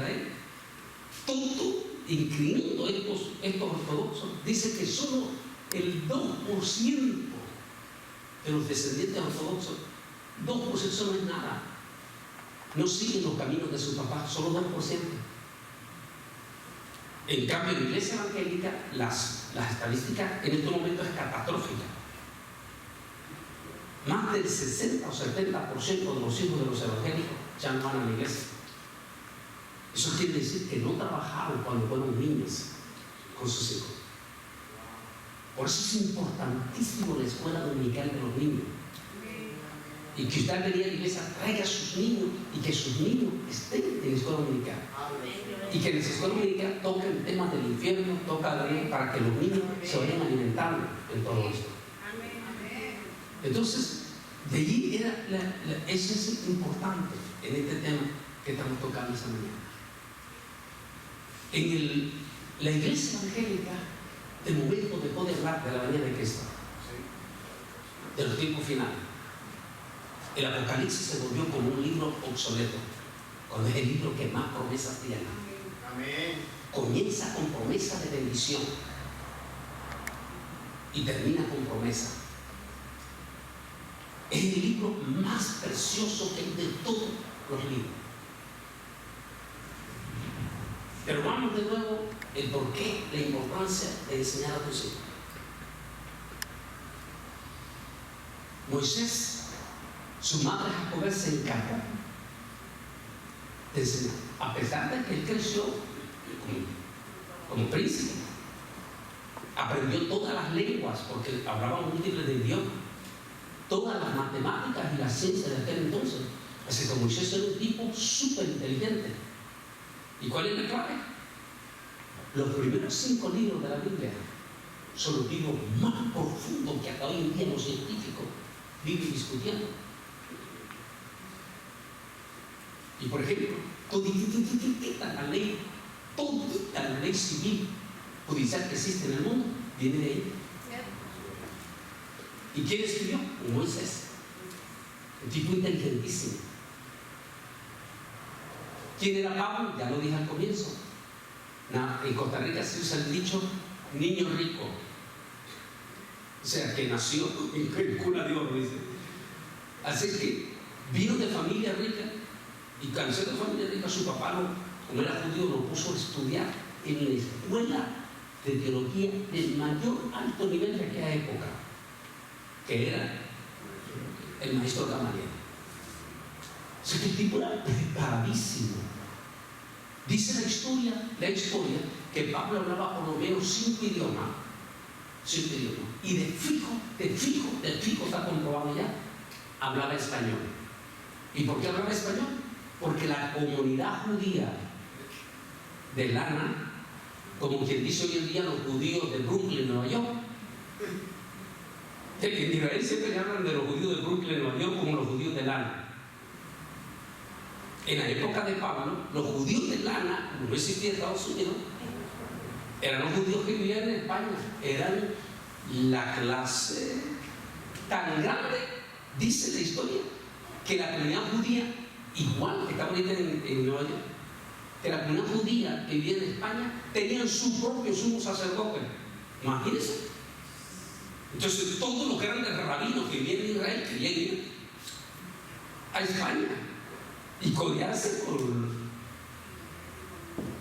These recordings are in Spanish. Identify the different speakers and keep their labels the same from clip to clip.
Speaker 1: Israel. Todo, incluyendo estos ortodoxos, dice que solo el 2% de los descendientes ortodoxos, 2% eso no es nada. No siguen los caminos de su papá, solo 2%. En cambio, en la iglesia evangélica, las estadísticas en este momento es catastrófica. Más del 60 o 70% de los hijos de los evangélicos ya no van a la iglesia. Eso quiere decir que no trabajaron cuando fueron niños con sus hijos. Por eso es importantísimo la escuela dominical de los niños. Y que usted venía a la iglesia, traiga a sus niños y que sus niños estén en la escuela dominical. Y que en la escuela dominical toquen temas del infierno, para que los niños se vayan alimentando en todo esto. Entonces, de allí eso es importante en este tema que estamos tocando esta mañana. En la iglesia evangélica, de momento dejó de hablar de la venida de Cristo, de los tiempos finales. El Apocalipsis se volvió como un libro obsoleto, cuando es el libro que más promesas tiene.
Speaker 2: Amén.
Speaker 1: Comienza con promesa de bendición y termina con promesa. Es el libro más precioso que hay de todos los libros. Pero vamos de nuevo el porqué, la importancia de enseñar a tus hijos. Moisés, su madre Jacob, se encargó de enseñar, a pesar de que él creció como príncipe, aprendió todas las lenguas porque hablaba múltiples de idiomas, todas las matemáticas y las ciencias de aquel entonces. Así que Moisés era un tipo súper inteligente. ¿Y cuál es la clave? Los primeros 5 libros de la Biblia son los libros más profundos que hasta hoy en día los científicos viven discutiendo. Y por ejemplo, todita la ley civil judicial que existe en el mundo viene de ahí. ¿Y quién escribió? Moisés, un tipo inteligentísimo. ¿Quién era Pablo? Ya lo dije al comienzo. En Costa Rica se usa el dicho niño rico, o sea, que nació en cuna de oro, dice. Así que vino de familia rica, y cuando de familia rica, su papá, como era judío, lo puso a estudiar en la escuela de teología del mayor alto nivel de aquella época, que era el maestro Gamaliel. O sea, que el tipo era preparadísimo. Dice la historia que Pablo hablaba por lo menos 5 idiomas. Y de fijo está comprobado ya, hablaba español. ¿Y por qué hablaba español? Porque la comunidad judía de Lana, como quien dice hoy en día los judíos de Brooklyn, Nueva York, que en Israel siempre hablan de los judíos de Brooklyn, Nueva York, como los judíos de Lana. En la época de Pablo, los judíos de Lana, no existía Estados Unidos, eran los judíos que vivían en España, eran la clase tan grande, dice la historia, que la comunidad judía, igual que estaba ahorita en Nueva York, que la comunidad judía que vivía en España tenían su propio sumo sacerdote. Imagínense. Entonces, todos los grandes rabinos que vivían en Israel querían ir a España y codearse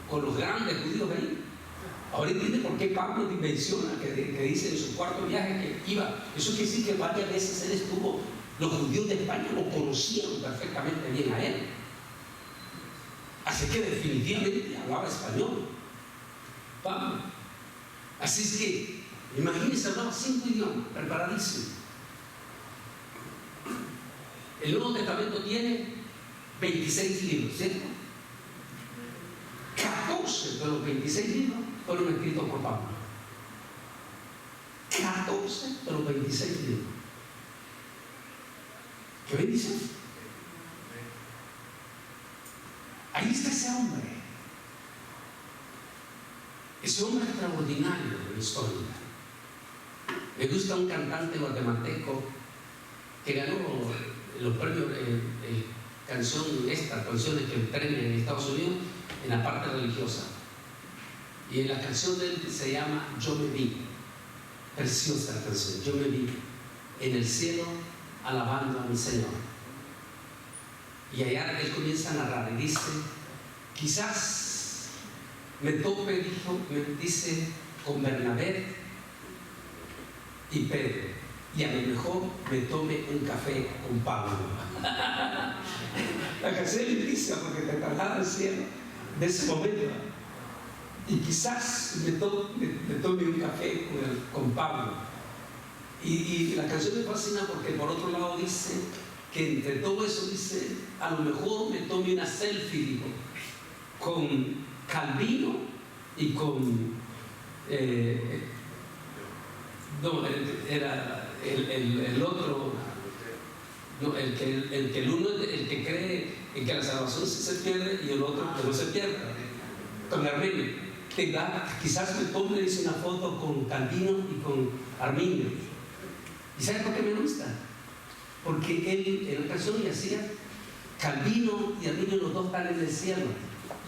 Speaker 1: con los grandes judíos de ahí. Ahora entiende por qué Pablo menciona que dice en su cuarto viaje que iba. Eso quiere decir que varias veces él estuvo. Los judíos de España lo conocieron perfectamente bien a él. Así que definitivamente hablaba español Pablo. Así es que imagínense, hablaba 5 idiomas, preparadísimo. El Nuevo Testamento tiene 26 libros, ¿cierto? 14 de los 26 libros fueron escritos por Pablo. 14 de los 26 libros. ¿Qué bendición? Ahí está ese hombre. Ese hombre extraordinario de la historia. Me gusta un cantante guatemalteco que ganó los premios, canciones que premian en Estados Unidos, en la parte religiosa. Y en la canción de él se llama Yo me vi. Preciosa la canción. Yo me vi en el cielo alabando a mi Señor. Y allá él comienza a narrar y dice: quizás me tope, dice, con Bernabé y Pedro, y a lo mejor me tome un café con Pablo. La canción es lindísima porque te traslada al cielo de ese momento. Y quizás me tome un café con Pablo. Y la canción me fascina porque por otro lado dice que entre todo eso dice: a lo mejor me tome una selfie, digo, con Calvino y con no, era el otro, no, el que uno, el que cree en que la salvación se pierde y el otro que no se pierda, con Arminio. Quizás me tome, dice, una foto con Calvino y con Arminio. ¿Y sabe por qué me gusta? Porque él en la canción le hacía: Calvino y Arminio, los dos están en el cielo,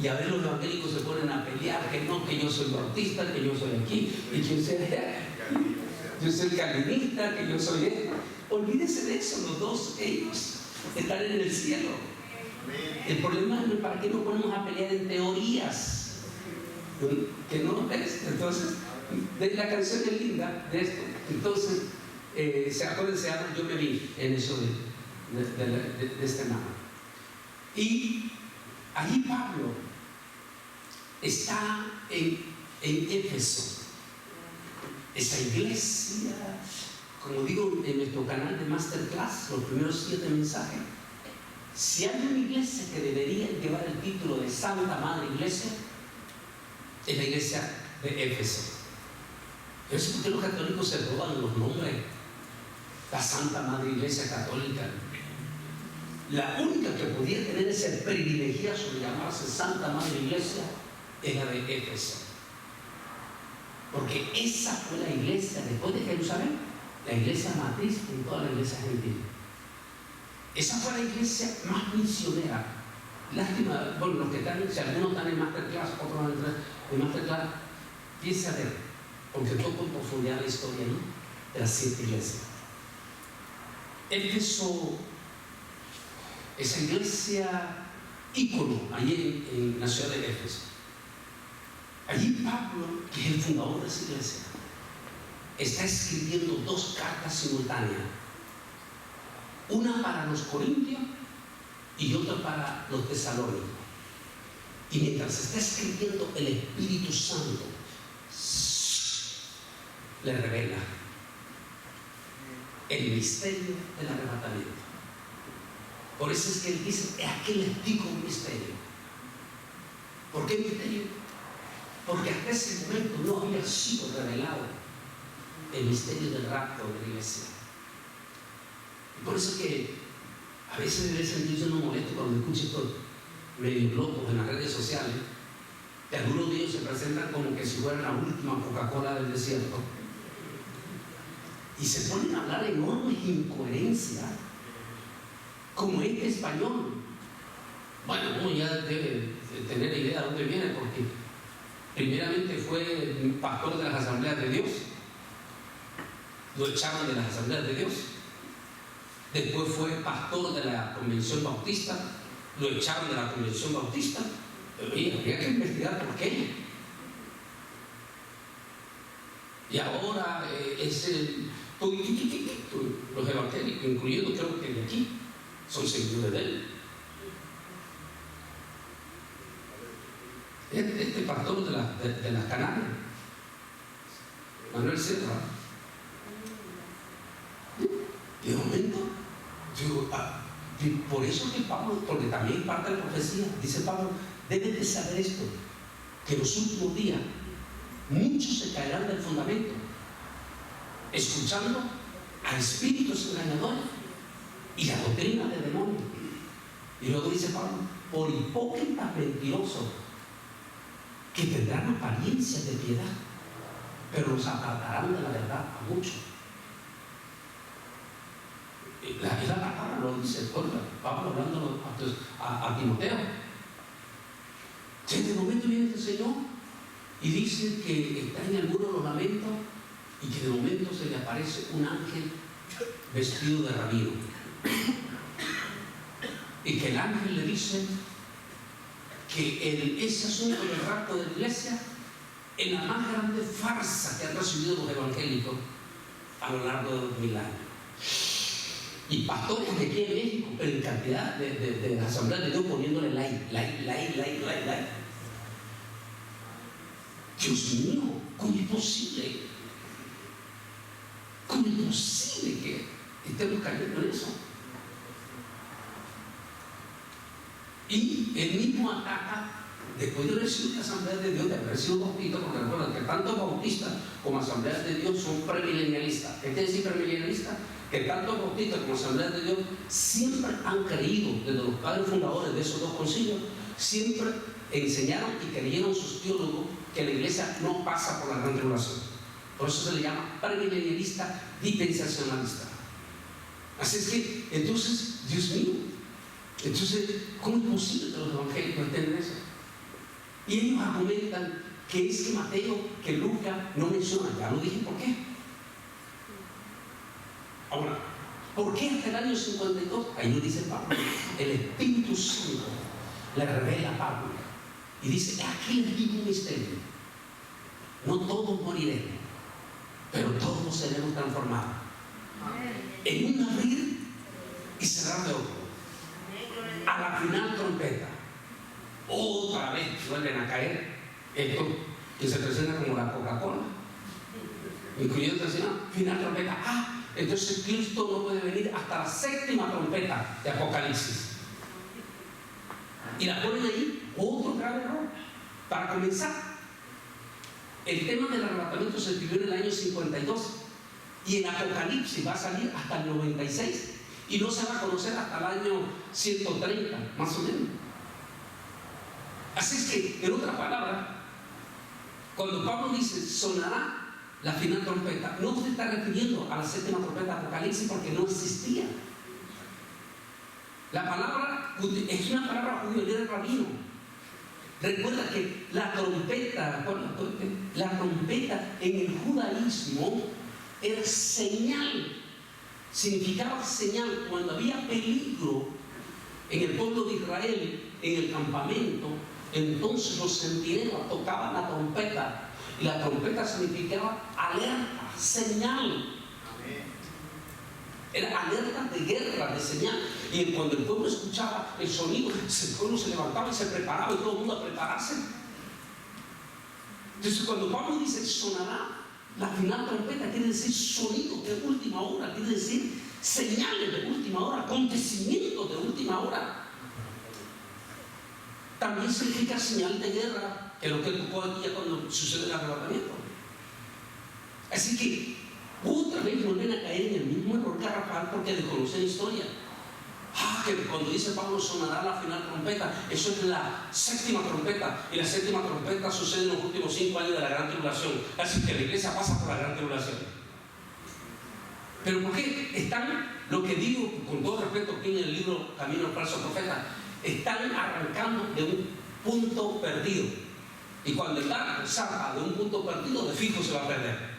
Speaker 1: y a ver los evangélicos se ponen a pelear, que no, que yo soy bautista, que yo soy aquí, y que yo soy calvinista, que yo soy él. Olvídese de eso, los dos, ellos están en el cielo. El problema es para qué nos ponemos a pelear en teorías que no lo ves. Entonces, la canción es linda de esto. Entonces, se llama Yo me vi en eso de este mano. Y ahí Pablo está en Éfeso. Esa iglesia, como digo en nuestro canal de Masterclass, los primeros 7 mensajes, si hay una iglesia que debería llevar el título de Santa Madre Iglesia, es la iglesia de Éfeso. Yo sé por qué los católicos se roban los nombres. La Santa Madre Iglesia Católica, la única que podía tener ese privilegioso de llamarse Santa Madre Iglesia es la de Éfeso. Porque esa fue la iglesia, después de Jerusalén, la iglesia matriz en toda la iglesia gentil. Esa fue la iglesia más misionera. Lástima, bueno, los que están, si algunos están en Masterclass, otros en Masterclass, piense a ver, porque toco en profundidad la historia, ¿no?, de las 7 iglesias. Éfeso, esa iglesia ícono allí en la ciudad de Éfeso. Allí Pablo, que es el fundador de esa iglesia, está escribiendo 2 cartas simultáneas, una para los corintios y otra para los tesalónicos. Y mientras está escribiendo, el Espíritu Santo le revela el misterio del arrebatamiento. Por eso es que él dice: aquí les digo un misterio. ¿Por qué misterio? Porque hasta ese momento no había sido revelado el misterio del rapto de la iglesia. Y por eso es que a veces debe sentirse uno molesto cuando escucha estos medios locos en las redes sociales, que algunos de ellos se presentan como que si fueran la última Coca-Cola del desierto, y se ponen a hablar enormes incoherencias, como este español. Bueno, uno ya debe tener idea de dónde viene, porque primeramente fue pastor de las Asambleas de Dios, lo echaron de las Asambleas de Dios. Después fue pastor de la Convención Bautista, lo echaron de la Convención Bautista. Y habría que investigar por qué. Y ahora los evangélicos, incluyendo creo que de aquí, son seguidores de él. Este pastor de las Canarias, Manuel Serra, de momento, por eso que Pablo, porque también parte de la profecía, dice Pablo: debes de saber esto, que en los últimos días muchos se caerán del fundamento, escuchando a espíritus engañadores y la doctrina de demonios. Y luego dice Pablo: por hipócritas mentirosos, que tendrán apariencia de piedad, pero los apartarán de la verdad a muchos. La palabra lo dice, Pablo hablando a Timoteo. Entonces de momento viene el Señor y dice que está en el muro de los lamentos y que de momento se le aparece un ángel vestido de rabino. Y que el ángel le dice que ese asunto del rapto de la iglesia es la más grande farsa que han recibido los evangélicos a lo largo de 2000 años. Y pastores de aquí en México, pero en cantidad de la Asamblea de Dios poniéndole like. Dios mío, ¿cómo es posible? ¿Cómo es posible que estemos cayendo en eso? Y él mismo ataca, después de haber sido la Asamblea de Dios, de haber sido bautista, porque recuerda que tanto bautistas como Asambleas de Dios son premilenialistas. ¿Qué quiere decir premilenialista? Que tanto bautistas como Asambleas de Dios siempre han creído, desde los padres fundadores de esos dos concilios, siempre enseñaron y creyeron sus teólogos que la iglesia no pasa por la gran tribulación. Por eso se le llama premilenialista dispensacionalista. Así es que, entonces, Dios mío, entonces, ¿cómo es posible que los evangélicos estén en eso? Y ellos argumentan que es que Mateo, que Lucas no mencionan. Ya lo dije por qué. Ahora, ¿por qué hasta el año 52? Ahí lo dice Pablo. El Espíritu Santo le revela a Pablo y dice: aquí les digo un misterio. No todos moriremos, pero todos seremos transformados en un abrir y cerrar de ojos. A la final trompeta, otra vez vuelven a caer esto que se presenta como la Coca-Cola, incluyendo el Señor. Final trompeta. Entonces Cristo no puede venir hasta la séptima trompeta de Apocalipsis. Y la ponen ahí, otro grave error. Para comenzar, el tema del arrebatamiento se escribió en el año 52 y en Apocalipsis va a salir hasta el 96. Y no se va a conocer hasta el año 130, más o menos. Así es que, en otras palabras, cuando Pablo dice sonará la final trompeta, no se está refiriendo a la séptima trompeta de Apocalipsis porque no existía. La palabra es una palabra judía, era rabino. Recuerda que la trompeta en el judaísmo era señal. Significaba señal. Cuando había peligro en el pueblo de Israel, en el campamento, entonces los centinelas tocaban la trompeta, y la trompeta significaba alerta, señal. Era alerta de guerra, de señal. Y cuando el pueblo escuchaba el sonido, el pueblo se levantaba y se preparaba, y todo el mundo a prepararse. Entonces, cuando Pablo dice sonará la final trompeta, quiere decir sonido de última hora, quiere decir señales de última hora, acontecimientos de última hora. También significa señal de guerra, que es lo que tocó aquí cuando sucede el arrebatamiento. Así que otra vez vuelven a caer en el mismo error garrafal porque desconocen la historia. Que cuando dice Pablo sonará la final trompeta, eso es la séptima trompeta, y la séptima trompeta sucede en los últimos 5 años de la gran tribulación. Así que la iglesia pasa por la gran tribulación. Pero ¿por qué están, lo que digo con todo respeto aquí en el libro Camino al Falso Profeta, están arrancando de un punto perdido? Y cuando el barco salga de un punto perdido, de fijo se va a perder.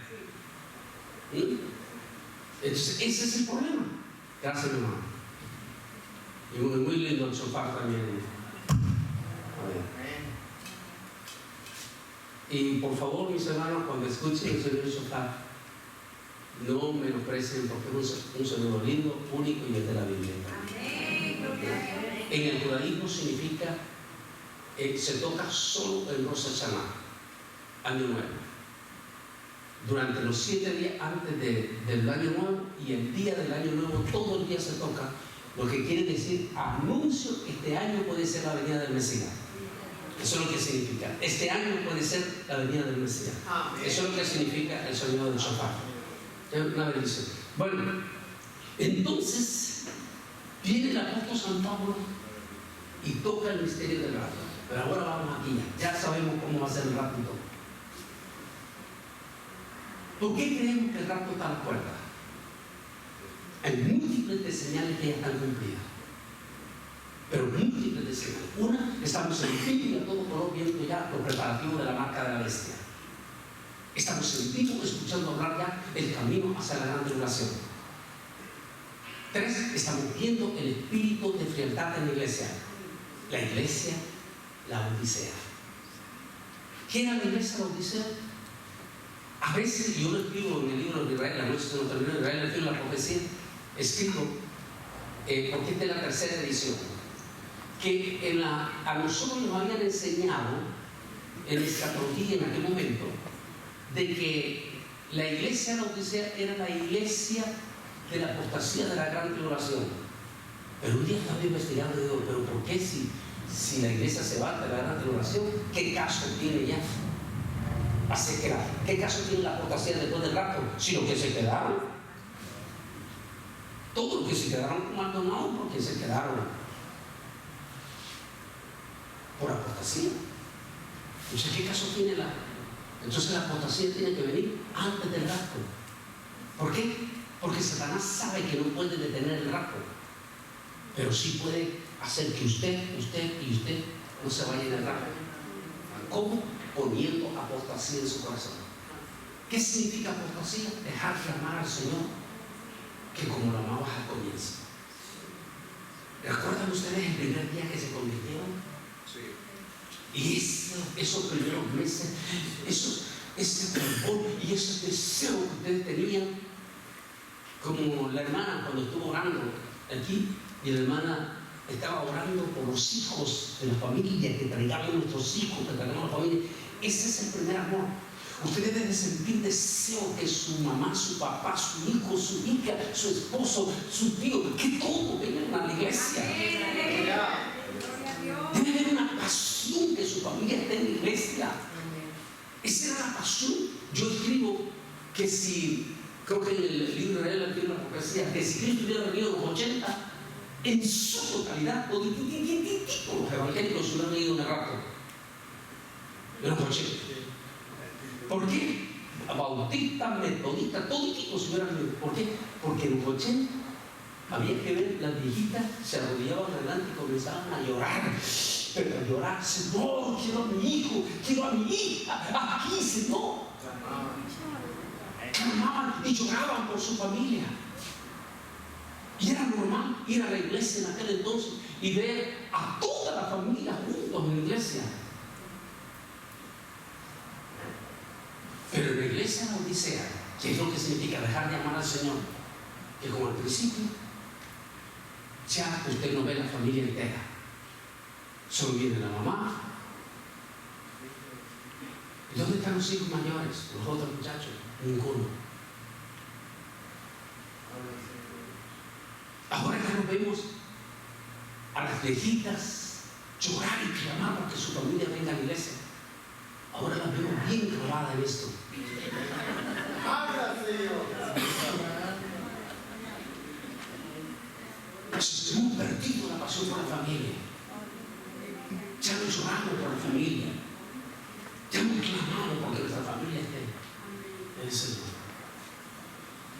Speaker 1: Entonces ese es el problema. Gracias, hermano. Y muy lindo el sofá también. Y por favor, mis hermanos, cuando escuchen el sonido del sofá, no menosprecien, porque es un sonido lindo, único y es de la Biblia. En el judaísmo significa se toca solo en Rosh Hashanah, año nuevo. Durante los 7 días antes del año nuevo y el día del año nuevo, todo el día se toca. Lo que quiere decir, anuncio que este año puede ser la venida del Mesías. Eso es lo que significa. Este año puede ser la venida del Mesías. Eso es lo que significa el sonido del shofar. Es una bendición. Bueno, entonces viene el apóstol San Pablo y toca el misterio del rapto. Pero ahora vamos aquí ya sabemos cómo va a ser el rapto. ¿Por qué creemos que el rapto está a la puerta? Hay múltiples de señales que ya están cumplidas. pero múltiples de señales. Una, estamos en vivo y a todo color viendo ya los preparativos de la marca de la bestia. Estamos en vivo escuchando hablar ya el camino hacia la gran tribulación. 3, estamos viendo el espíritu de frialdad en la iglesia. La iglesia, la Odisea. ¿Qué era la iglesia, la Odisea? A veces, yo lo escribo en el libro de Israel, la noche se nos terminó, Israel le escribo la profecía, escribo, porque esta es la tercera edición, que a nosotros nos habían enseñado en la escatología en aquel momento, de que la iglesia de la Odisea era la iglesia de la apostasía de la gran tribulación. Pero un día estaba investigando y digo, pero ¿por qué si la iglesia se va de la gran tribulación, qué caso tiene ya? ¿Qué caso tiene la apostasía después del rapto? Si los que se quedaron, todos los que se quedaron abandonados, porque se quedaron por apostasía. Entonces, ¿qué caso tiene Entonces la apostasía tiene que venir antes del rapto? ¿Por qué? Porque Satanás sabe que no puede detener el rapto, pero sí puede hacer que usted y usted no se vayan en el rapto. ¿Cómo? Poniendo apostasía en su corazón. ¿Qué significa apostasía? Dejar de amar al Señor que como lo amabas al comienzo. ¿Recuerdan ustedes el primer día que se convirtieron? Sí. Y esos primeros meses, ese fervor y ese deseo que ustedes tenían, como la hermana cuando estuvo orando aquí, y la hermana estaba orando por los hijos de la familia, que traigamos nuestros hijos, que traigamos la familia. Ese es el primer amor. Ustedes deben sentir deseo que su mamá, su papá, su hijo, su hija, su esposo, su tío, que todos vengan a la iglesia. Debe haber una pasión que su familia esté en la iglesia. Esa era la pasión. Yo escribo que creo que en el libro de Israel, la profecía, que si Cristo hubiera venido en los 80, en su totalidad, los evangélicos se hubieran leído en el rapto. En los 80. ¿Por qué? Bautistas, metodistas, todo tipo se hubieran leído. ¿Por qué? Porque en los 80 había que ver las viejitas se arrodillaban adelante y comenzaban a llorar. Pero a llorar, Señor, quiero a mi hijo, quiero a mi hija, aquí, Señor. Clamaban y lloraban por su familia. Y era normal ir a la iglesia en aquel entonces y ver a toda la familia juntos en la iglesia. Pero en la iglesia de la Odisea, ¿qué es lo que significa dejar de amar al Señor? Que como al principio, ya usted no ve la familia entera. Solo viene la mamá. ¿Y dónde están los hijos mayores? Los otros muchachos. Ninguno. Ahora que nos vemos a las viejitas llorar y clamar para que su familia venga a la iglesia, ahora las vemos bien clavadas en esto. Hemos perdido la pasión por la familia. Ya no lloramos por la familia. Ya no clamamos porque nuestra familia esté en el Señor.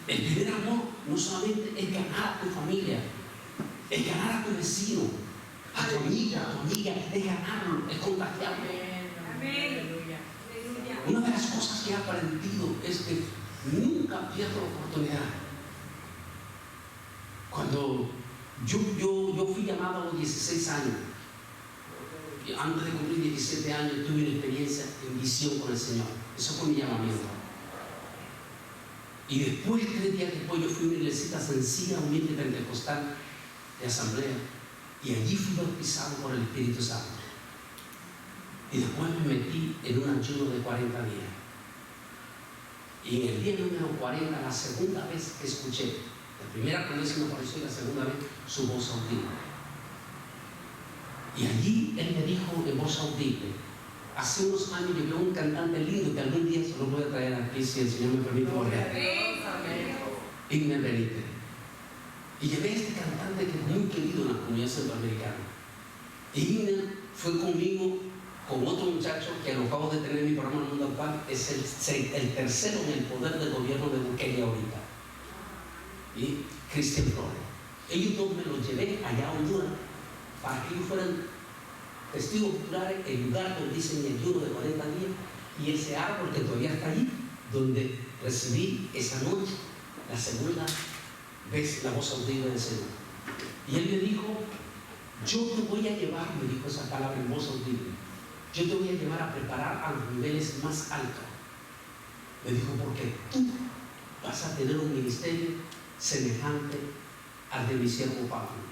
Speaker 1: El primer amor no solamente es ganar a tu familia, es ganar a tu vecino, a tu amiga, es ganarlo, es contagiarlo. Una de las cosas que he aprendido es que nunca pierdo la oportunidad. Cuando yo fui llamado a los 16 años, y antes de cumplir 17 años tuve una experiencia en visión con el Señor. Eso fue mi llamamiento. Y después, 3 días después, yo fui a una iglesita sencilla, humilde, pentecostal, de asamblea, y allí fui bautizado por el Espíritu Santo. Y después me metí en un ayuno de 40 días. Y en el día número 40, la segunda vez que escuché, la primera vez que me apareció y la segunda vez, su voz audible. Y allí él me dijo en voz audible: hace unos años llevé un cantante lindo que algún día se lo voy a traer aquí si el Señor me permite volver. Igner Benítez. Y llevé a este cantante que es muy querido en la comunidad centroamericana. Y Igner fue conmigo con otro muchacho que lo acabo de tener en mi programa Mundo Actual, es el tercero en el poder del gobierno de Bukele ahorita. Y Cristian Flores. Ellos dos me los llevé allá a Honduras para que ellos fueran testigos oculares, el lugar donde dicen el ayuno de 40 días, y ese árbol que todavía está allí, donde recibí esa noche la segunda vez la voz audible del Señor. Y Él me dijo: yo te voy a llevar, me dijo esa palabra en voz audible, yo te voy a llevar a preparar a los niveles más altos. Me dijo: porque tú vas a tener un ministerio semejante al de mi siervo Pablo.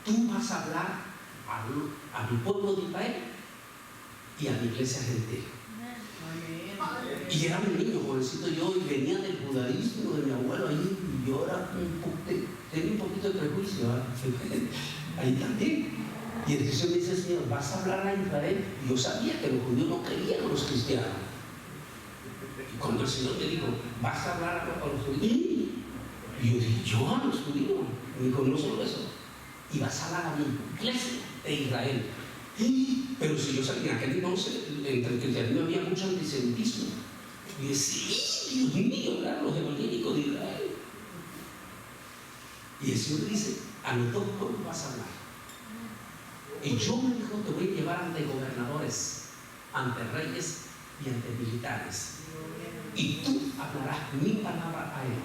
Speaker 1: Tú vas a hablar a mi pueblo de Israel y a mi iglesia gentil. Y era un niño jovencito yo, y venía del judaísmo de mi abuelo ahí, y yo era tenía un poquito de prejuicio ahí también. Y el Jesús me dice: Señor, vas a hablar a Israel. Y yo sabía que los judíos no creían a los cristianos. Y cuando el Señor me dijo: vas a hablar a los judíos, y yo dije: yo a los judíos. Me dijo: no solo eso, y vas a hablar a mi iglesia de Israel. Pero si yo sabía que entonces entre el cristianismo había mucho antisemitismo. Y decía: sí, Dios mío, claro, los evangélicos de Israel. Y el Señor dice: a los dos pueblos vas a hablar. Y yo, me dijo, te voy a llevar ante gobernadores, ante reyes y ante militares. Y tú hablarás mi palabra a él.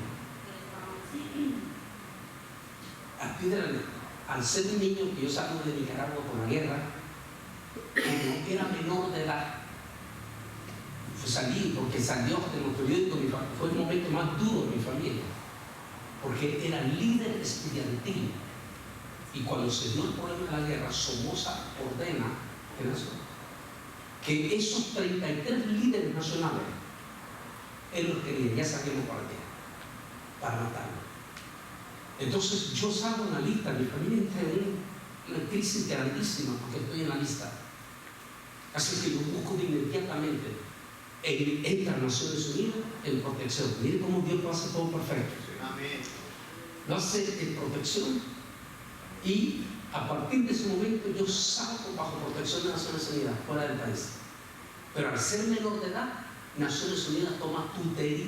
Speaker 1: Al ser un niño que yo salgo de Nicaragua con la guerra, como era menor de edad, salí porque salió de los periódicos. Fue el momento más duro de mi familia, porque era líder estudiantil. Y cuando se dio el problema de la guerra, Somoza ordena que esos 33 líderes nacionales, él los quería, ya sabíamos para qué, para matarlos. Entonces yo salgo en la lista, mi familia entra en una crisis grandísima porque estoy en la lista. Así que yo busco de inmediatamente. Él entra a Naciones Unidas en protección. Mire cómo Dios lo hace todo perfecto. Amén. Lo hace en protección, y a partir de ese momento yo salgo bajo protección de Naciones Unidas, fuera del país. Pero al ser menor de edad, Naciones Unidas toma tutería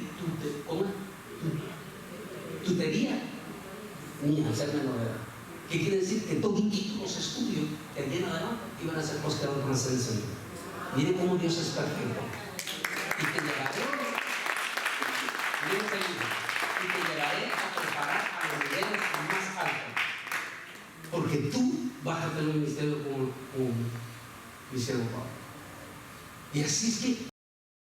Speaker 1: mía al ser menor de edad. ¿Qué quiere decir? Que todos los estudios que vienen adelante iban a ser postergados por Naciones Unidas. Mire cómo Dios es perfecto. Y te llevaré a preparar a los niveles más altos, porque tú vas a tener un ministerio como mi siervo Pablo. Y así es que